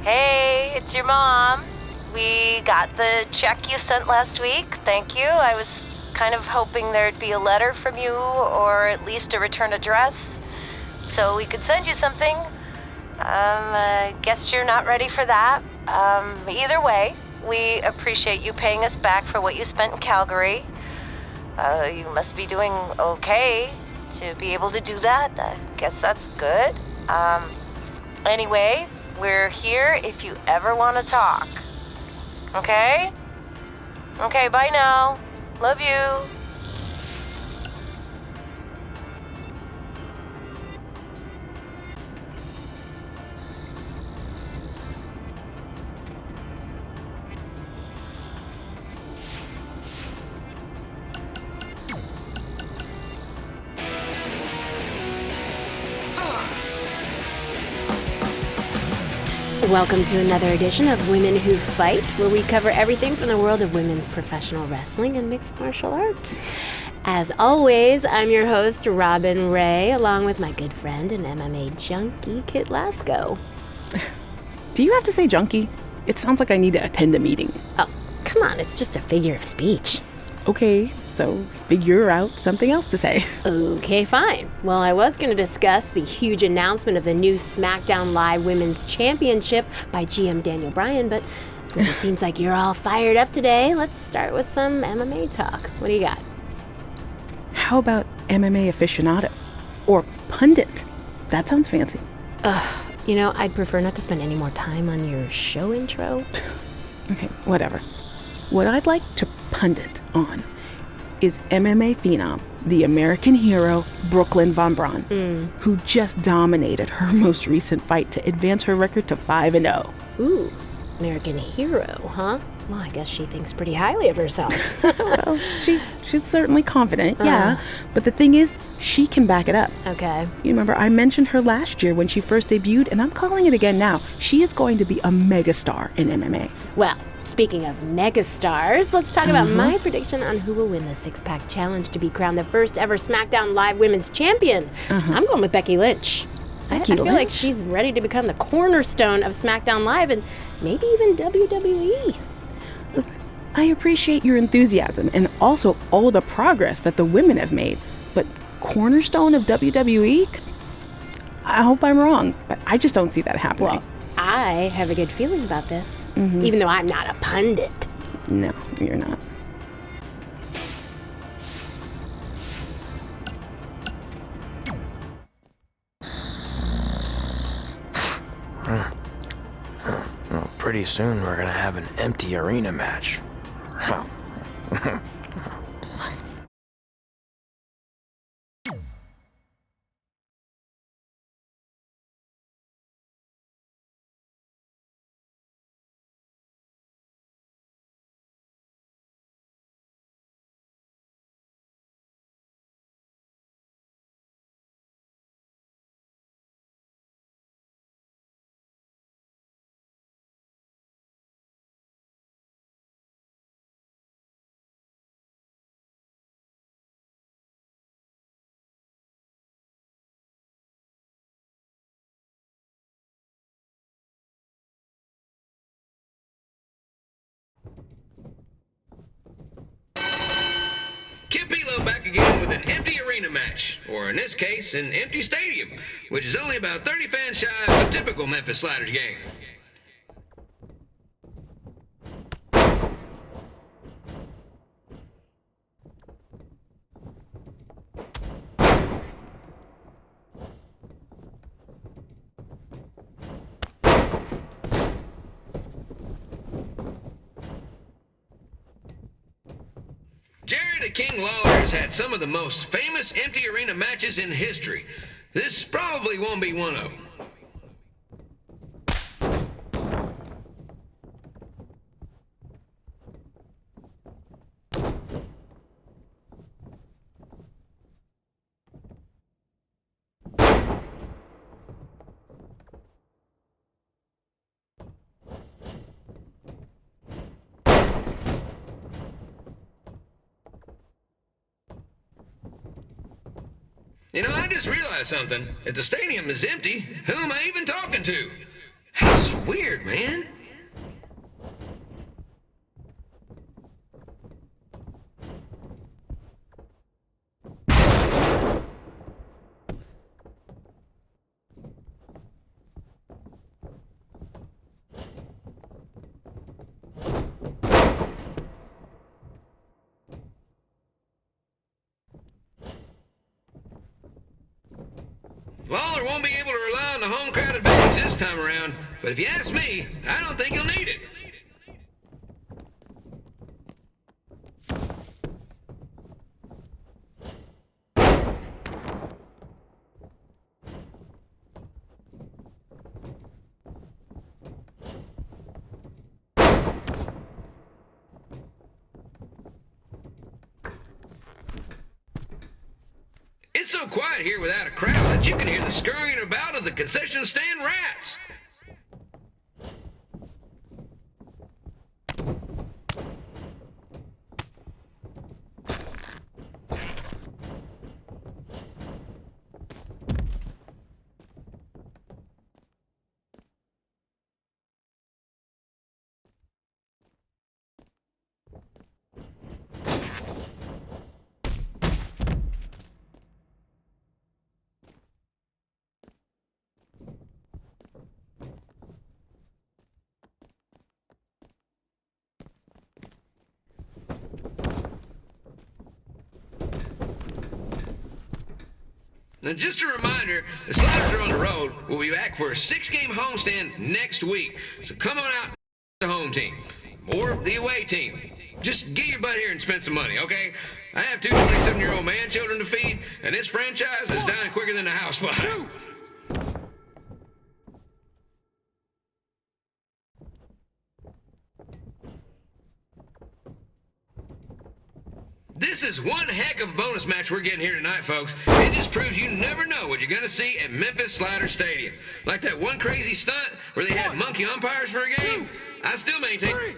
Hey, it's your mom. We got the check you sent last week. Thank you. I was kind of hoping there'd be a letter from you or at least a return address so we could send you something. I guess you're not ready for that. Either way, we appreciate you paying us back for what you spent in Calgary. You must be doing okay to be able to do that. I guess that's good. Anyway, we're here if you ever want to talk. Okay? Okay, bye now. Love you. Welcome to another edition of Women Who Fight, where we cover everything from the world of women's professional wrestling and mixed martial arts. As always, I'm your host, Robin Ray, along with my good friend and MMA junkie, Kit Lasko. Do you have to say junkie? It sounds like I need to attend a meeting. Oh, come on, it's just a figure of speech. Okay, so figure out something else to say. Okay, fine. Well, I was going to discuss the huge announcement of the new SmackDown Live Women's Championship by GM Daniel Bryan, but since it seems like you're all fired up today, let's start with some MMA talk. What do you got? How about MMA aficionado? Or pundit? That sounds fancy. I'd prefer not to spend any more time on your show intro. Okay, whatever. What I'd like to pundit on is MMA phenom, the American hero, Brooklyn Von Braun, who just dominated her most recent fight to advance her record to 5-0. Ooh, American hero, huh? Well, I guess she thinks pretty highly of herself. Well, she's certainly confident, yeah. But the thing is, she can back it up. Okay. You remember, I mentioned her last year when she first debuted, and I'm calling it again now. She is going to be a megastar in MMA. Well, speaking of megastars, let's talk about my prediction on who will win the six-pack challenge to be crowned the first ever SmackDown Live Women's Champion. I'm going with Becky Lynch. I feel like she's ready to become the cornerstone of SmackDown Live and maybe even WWE. Look, I appreciate your enthusiasm and also all the progress that the women have made, but cornerstone of WWE? I hope I'm wrong, but I just don't see that happening. Well, I have a good feeling about this, even though I'm not a pundit. No, you're not. Well, pretty soon we're gonna have an empty arena match. Capitolo back again with an empty arena match, or in this case, an empty stadium, which is only about 30 fans shy of a typical Memphis Sliders game. Jared the King Lawler has had some of the most famous empty arena matches in history. This probably won't be one of them. You know, I just realized something. If the stadium is empty, who am I even talking to? That's weird, man. Lawler won't be able to rely on the home crowd advantage this time around, but if you ask me, I don't think he'll need it. It's so quiet here without a crowd that you can hear the scurrying about of the concession stand rats. Now, just a reminder, the Sliders are on the road. We'll be back for a 6-game homestand next week. So come on out, the home team, or the away team. Just get your butt here and spend some money, okay? I have 2 27-year-old man children to feed, and this franchise is dying quicker than a house fire. This is one heck of a bonus match we're getting here tonight, folks. It just proves you never know what you're going to see at Memphis Slider Stadium. Like that one crazy stunt where they had monkey umpires for a game. I still maintain...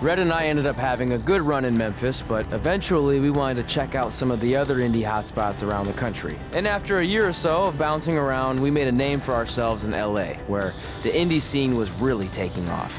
Red and I ended up having a good run in Memphis, but eventually we wanted to check out some of the other indie hotspots around the country. And after a year or so of bouncing around, we made a name for ourselves in LA, where the indie scene was really taking off.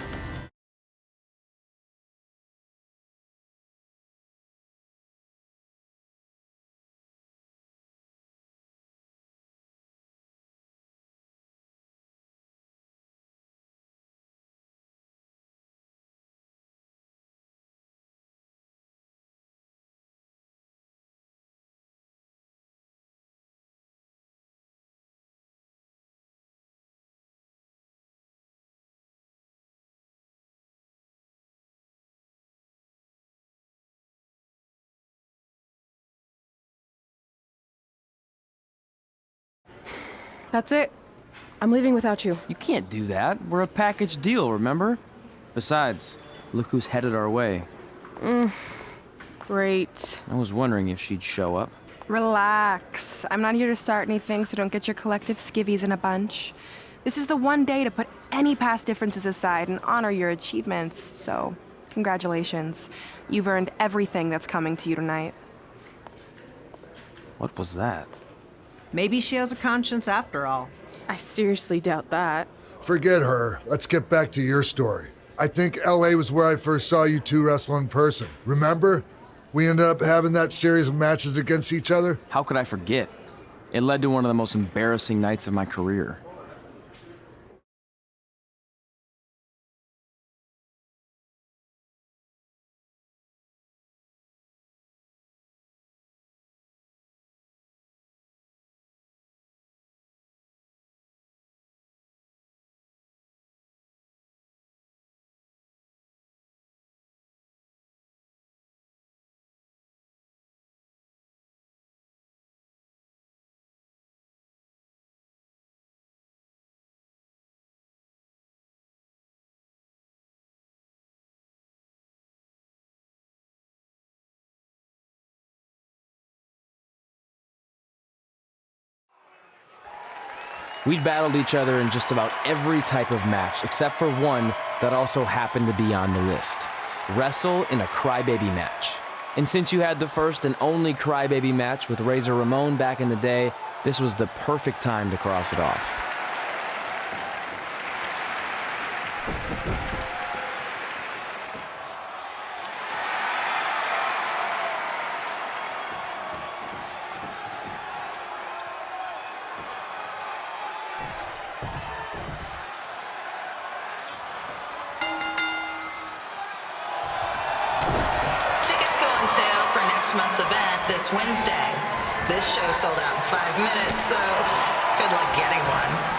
That's it. I'm leaving without you. You can't do that. We're a package deal, remember? Besides, look who's headed our way. Great. I was wondering if she'd show up. Relax. I'm not here to start anything, so don't get your collective skivvies in a bunch. This is the one day to put any past differences aside and honor your achievements, so congratulations. You've earned everything that's coming to you tonight. What was that? Maybe she has a conscience after all. I seriously doubt that. Forget her. Let's get back to your story. I think LA was where I first saw you two wrestle in person. Remember? We ended up having that series of matches against each other. How could I forget? It led to one of the most embarrassing nights of my career. We'd battled each other in just about every type of match, except for one that also happened to be on the list. Wrestle in a crybaby match. And since you had the first and only crybaby match with Razor Ramon back in the day, this was the perfect time to cross it off. Tickets go on sale for next month's event this Wednesday. This show sold out in 5 minutes, so good luck getting one.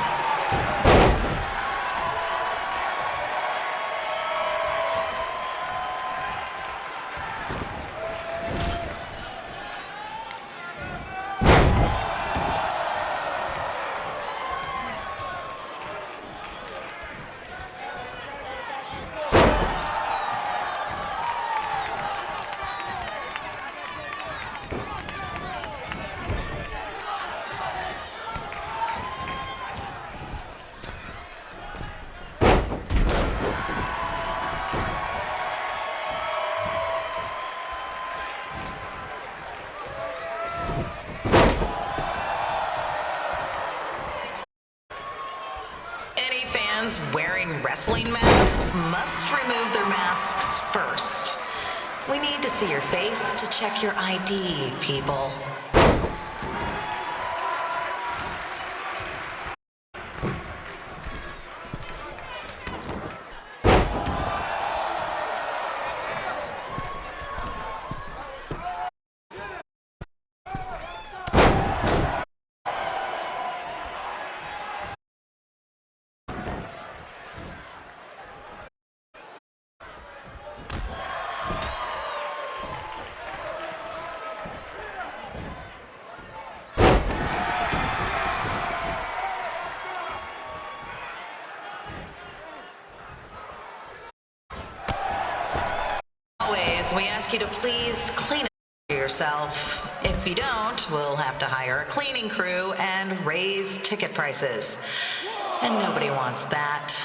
Any fans wearing wrestling masks must remove their masks first. We need to see your face to check your ID, people. Always, we ask you to please clean up yourself. If you don't, we'll have to hire a cleaning crew and raise ticket prices. And nobody wants that.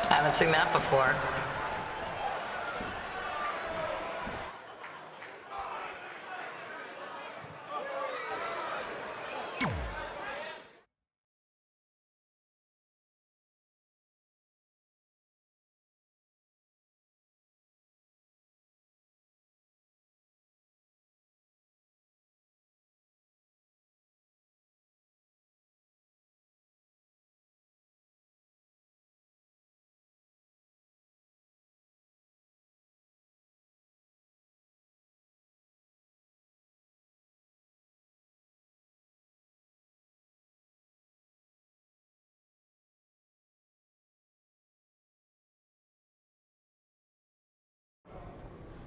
Haven't seen that before.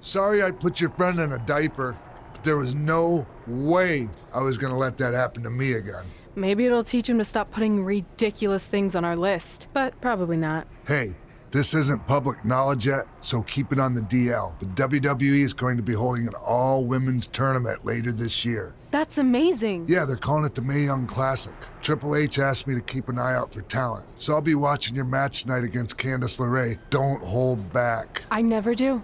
Sorry I put your friend in a diaper, but there was no way I was gonna let that happen to me again. Maybe it'll teach him to stop putting ridiculous things on our list, but probably not. Hey, this isn't public knowledge yet, so keep it on the DL. The WWE is going to be holding an all-women's tournament later this year. That's amazing. Yeah, they're calling it the Mae Young Classic. Triple H asked me to keep an eye out for talent, so I'll be watching your match tonight against Candice LeRae. Don't hold back. I never do.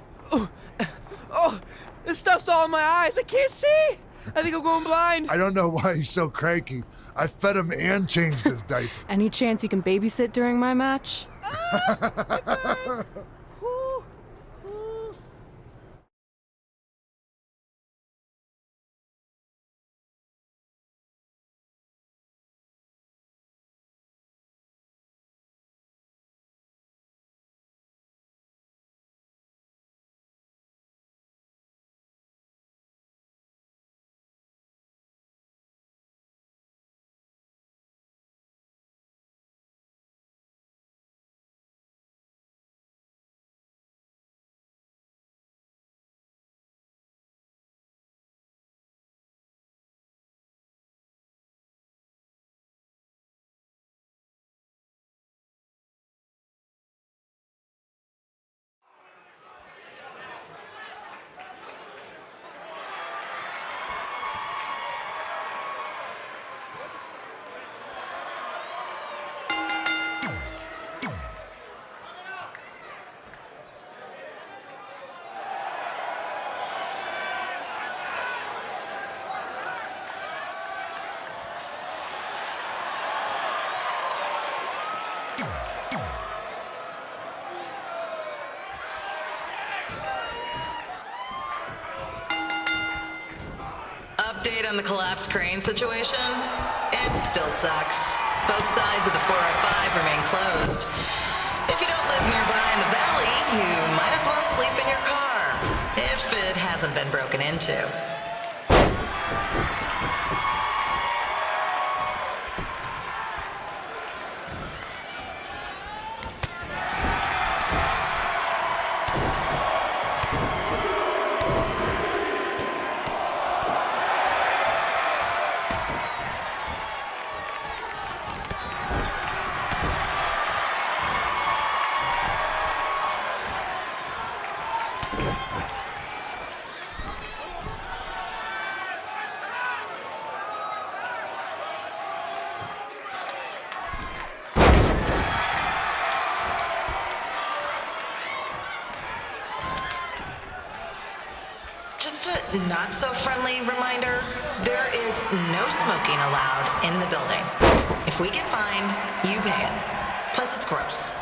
Oh, this stuff's all in my eyes. I can't see. I think I'm going blind. I don't know why he's so cranky. I fed him and changed his diaper. Any chance you can babysit during my match? Update on the collapsed crane situation? It still sucks. Both sides of the 405 remain closed. If you don't live nearby in the valley, you might as well sleep in your car, if it hasn't been broken into. Just a not-so-friendly reminder, there is no smoking allowed in the building. If we get fined, you pay it. Plus, it's gross.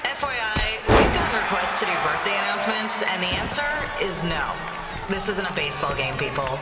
FYI, we've gotten requests to do birthday announcements, and the answer is no. This isn't a baseball game, people.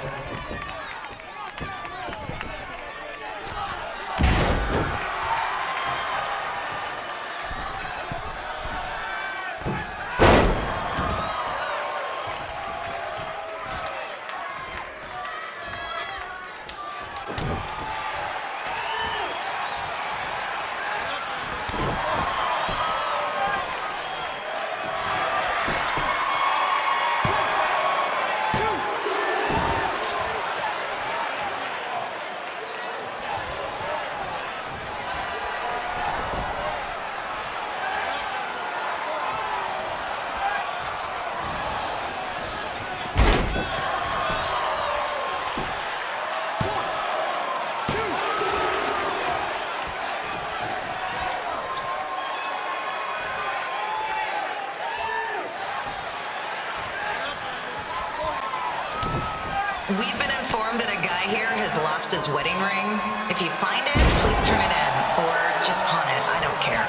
lost his wedding ring. If you find it, please turn it in, or just pawn it. I don't care.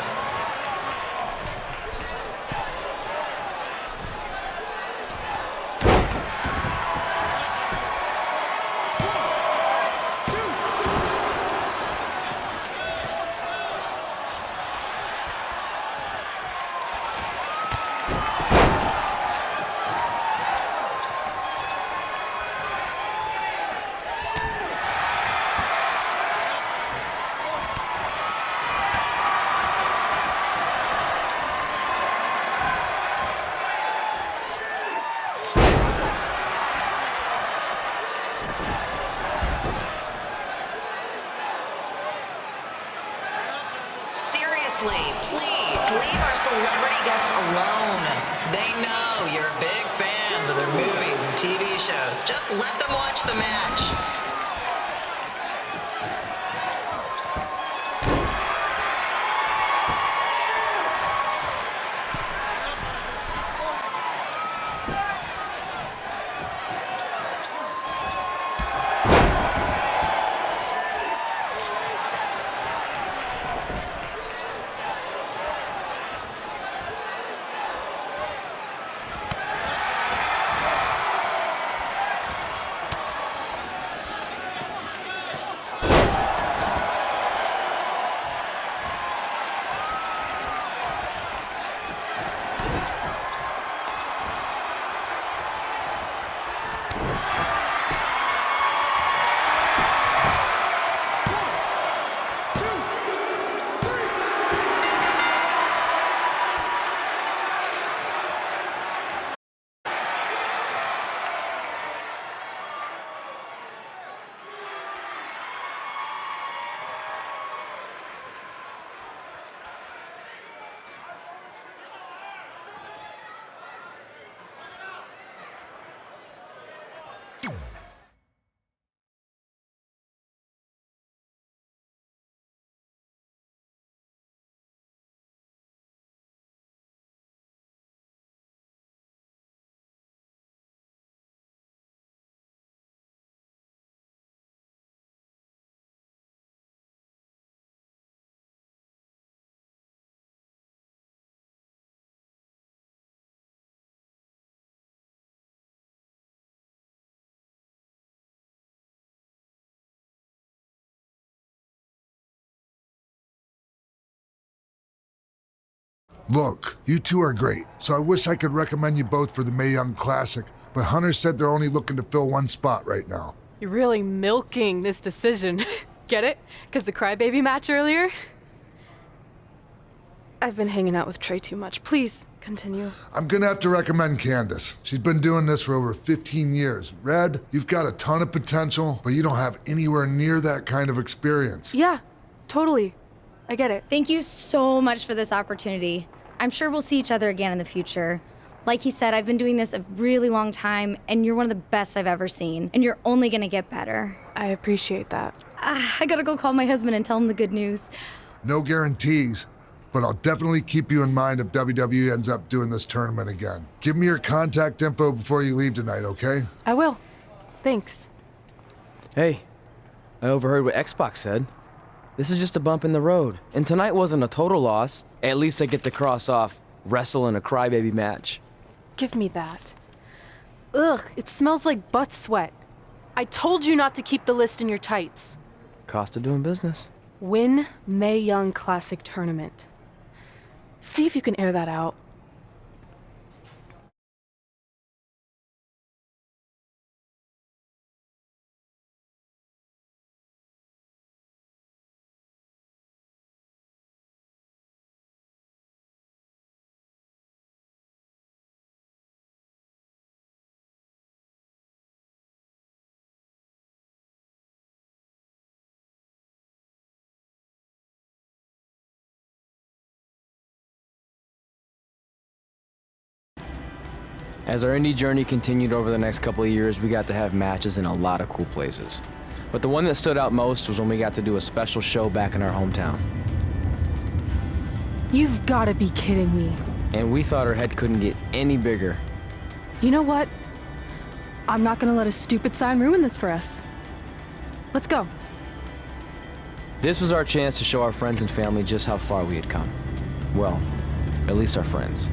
Please leave our celebrity guests alone. They know you're big fans of their movies and TV shows. Just let them watch the match. Look, you two are great, so I wish I could recommend you both for the Mae Young Classic, but Hunter said they're only looking to fill one spot right now. You're really milking this decision. Get it? Because the crybaby match earlier? I've been hanging out with Trey too much. Please, continue. I'm gonna have to recommend Candace. She's been doing this for over 15 years. Red, you've got a ton of potential, but you don't have anywhere near that kind of experience. Yeah, totally. I get it. Thank you so much for this opportunity. I'm sure we'll see each other again in the future. Like he said, I've been doing this a really long time, and you're one of the best I've ever seen, and you're only gonna get better. I appreciate that. I gotta go call my husband and tell him the good news. No guarantees, but I'll definitely keep you in mind if WWE ends up doing this tournament again. Give me your contact info before you leave tonight, okay? I will. Thanks. Hey, I overheard what Xbox said. This is just a bump in the road, and tonight wasn't a total loss. At least I get to cross off wrestle in a crybaby match. Give me that. Ugh, it smells like butt sweat. I told you not to keep the list in your tights. Cost of doing business. Win Mae Young Classic Tournament. See if you can air that out. As our indie journey continued over the next couple of years, we got to have matches in a lot of cool places. But the one that stood out most was when we got to do a special show back in our hometown. You've got to be kidding me. And we thought our head couldn't get any bigger. You know what? I'm not gonna let a stupid sign ruin this for us. Let's go. This was our chance to show our friends and family just how far we had come. Well, at least our friends.